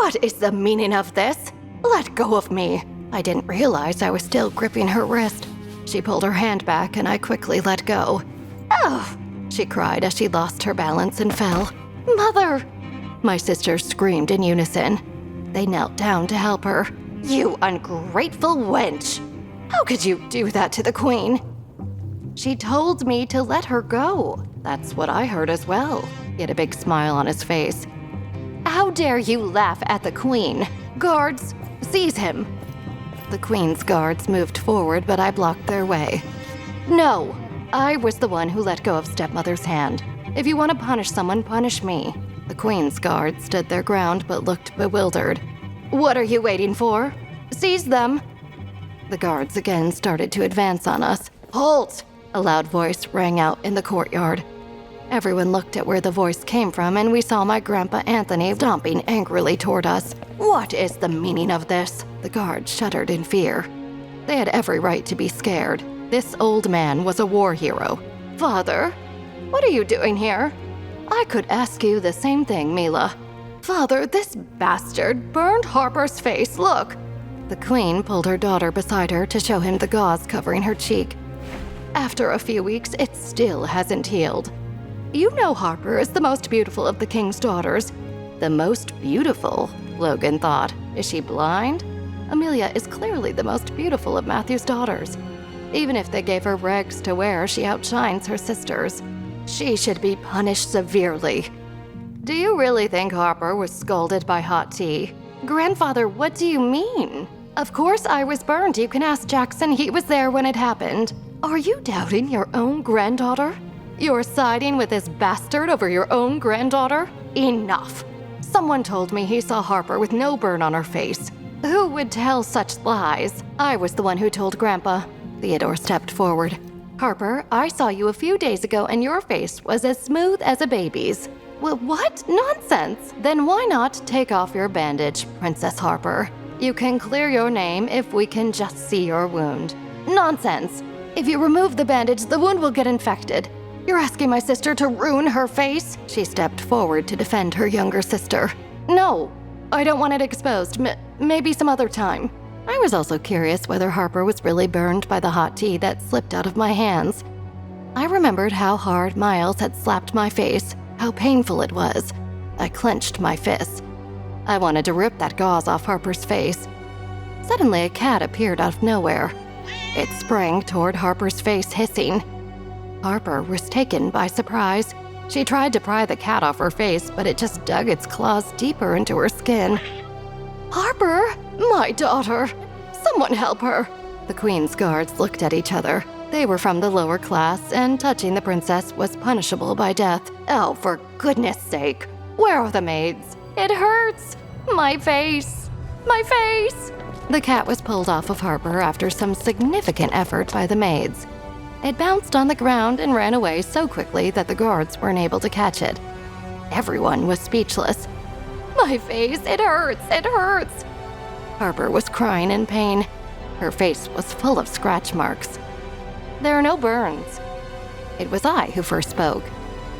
What is the meaning of this? Let go of me. I didn't realize I was still gripping her wrist. She pulled her hand back and I quickly let go. Oh, she cried as she lost her balance and fell. Mother! My sisters screamed in unison. They knelt down to help her. You ungrateful wench! How could you do that to the queen? She told me to let her go. That's what I heard as well. He had a big smile on his face. How dare you laugh at the queen? Guards, seize him. The queen's guards moved forward, but I blocked their way. No, I was the one who let go of Stepmother's hand. If you want to punish someone, punish me. The queen's guards stood their ground but looked bewildered. What are you waiting for? Seize them. The guards again started to advance on us. Halt! A loud voice rang out in the courtyard. Everyone looked at where the voice came from, and we saw my grandpa Anthony stomping angrily toward us. What is the meaning of this? The guards shuddered in fear. They had every right to be scared. This old man was a war hero. Father, what are you doing here? I could ask you the same thing, Mila. Father, this bastard burned Harper's face, look. The queen pulled her daughter beside her to show him the gauze covering her cheek. After a few weeks, it still hasn't healed. You know Harper is the most beautiful of the king's daughters. The most beautiful, Logan thought. Is she blind? Amelia is clearly the most beautiful of Matthew's daughters. Even if they gave her rags to wear, she outshines her sisters. She should be punished severely. Do you really think Harper was scalded by hot tea? Grandfather, what do you mean? Of course I was burned. You can ask Jackson. He was there when it happened. Are you doubting your own granddaughter? You're siding with this bastard over your own granddaughter? Enough. Someone told me he saw Harper with no burn on her face. Who would tell such lies? I was the one who told Grandpa. Theodore stepped forward. Harper, I saw you a few days ago and your face was as smooth as a baby's. Well, what? Nonsense! Then why not take off your bandage, Princess Harper? You can clear your name if we can just see your wound. Nonsense! If you remove the bandage, the wound will get infected. You're asking my sister to ruin her face? She stepped forward to defend her younger sister. No, I don't want it exposed. Maybe some other time. I was also curious whether Harper was really burned by the hot tea that slipped out of my hands. I remembered how hard Miles had slapped my face, how painful it was. I clenched my fists. I wanted to rip that gauze off Harper's face. Suddenly, a cat appeared out of nowhere. It sprang toward Harper's face, hissing. Harper was taken by surprise. She tried to pry the cat off her face, but it just dug its claws deeper into her skin. Harper, my daughter! Someone help her! The queen's guards looked at each other. They were from the lower class, and touching the princess was punishable by death. Oh, for goodness sake! Where are the maids? It hurts! My face! My face! The cat was pulled off of Harper after some significant effort by the maids. It bounced on the ground and ran away so quickly that the guards weren't able to catch it. Everyone was speechless. My face, it hurts, it hurts! Harper was crying in pain. Her face was full of scratch marks. There are no burns. It was I who first spoke.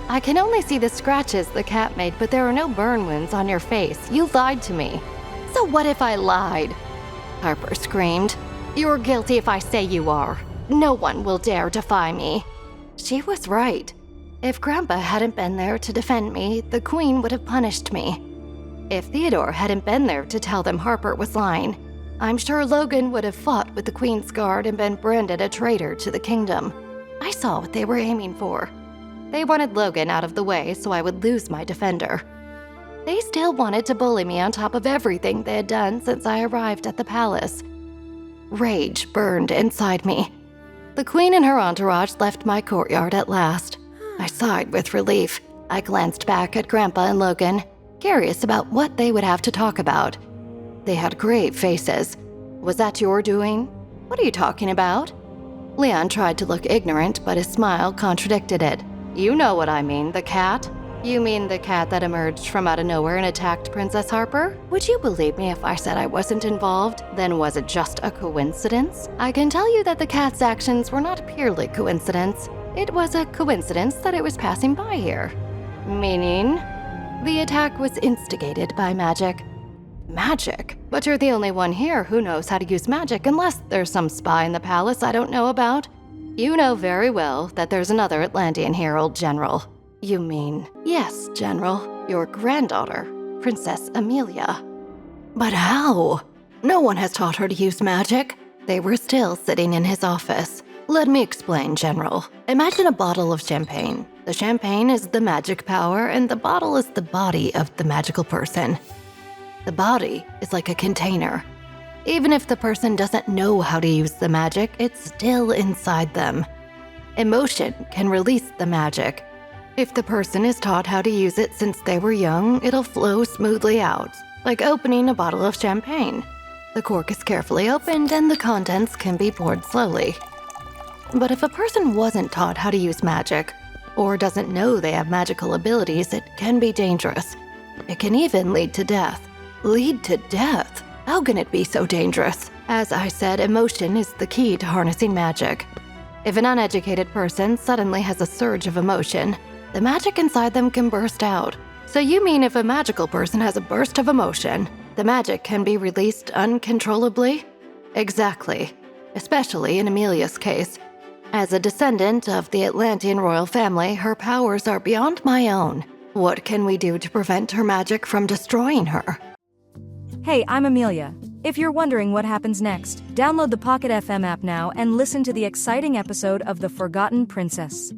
I can only see the scratches the cat made, but there are no burn wounds on your face. You lied to me. So what if I lied? Harper screamed. You're guilty if I say you are. No one will dare defy me. She was right. If Grandpa hadn't been there to defend me, the Queen would have punished me. If Theodore hadn't been there to tell them Harper was lying, I'm sure Logan would have fought with the Queen's Guard and been branded a traitor to the kingdom. I saw what they were aiming for. They wanted Logan out of the way so I would lose my defender. They still wanted to bully me on top of everything they had done since I arrived at the palace. Rage burned inside me. The Queen and her entourage left my courtyard at last. I sighed with relief. I glanced back at Grandpa and Logan, curious about what they would have to talk about. They had grave faces. Was that your doing? What are you talking about? Leon tried to look ignorant, but his smile contradicted it. You know what I mean, the cat? You mean the cat that emerged from out of nowhere and attacked Princess Harper? Would you believe me if I said I wasn't involved? Then was it just a coincidence? I can tell you that the cat's actions were not purely coincidence. It was a coincidence that it was passing by here. Meaning? The attack was instigated by magic. Magic? But you're the only one here who knows how to use magic unless there's some spy in the palace I don't know about. You know very well that there's another Atlantean here, old General. You mean, yes, General, your granddaughter, Princess Amelia. But how? No one has taught her to use magic. They were still sitting in his office. Let me explain, General. Imagine a bottle of champagne. The champagne is the magic power, and the bottle is the body of the magical person. The body is like a container. Even if the person doesn't know how to use the magic, it's still inside them. Emotion can release the magic. If the person is taught how to use it since they were young, it'll flow smoothly out, like opening a bottle of champagne. The cork is carefully opened and the contents can be poured slowly. But if a person wasn't taught how to use magic, or doesn't know they have magical abilities, it can be dangerous. It can even lead to death. Lead to death? How can it be so dangerous? As I said, emotion is the key to harnessing magic. If an uneducated person suddenly has a surge of emotion, the magic inside them can burst out. So you mean if a magical person has a burst of emotion, the magic can be released uncontrollably? Exactly. Especially in Amelia's case. As a descendant of the Atlantean royal family, her powers are beyond my own. What can we do to prevent her magic from destroying her? Hey, I'm Amelia. If you're wondering what happens next, download the Pocket FM app now and listen to the exciting episode of The Forgotten Princess.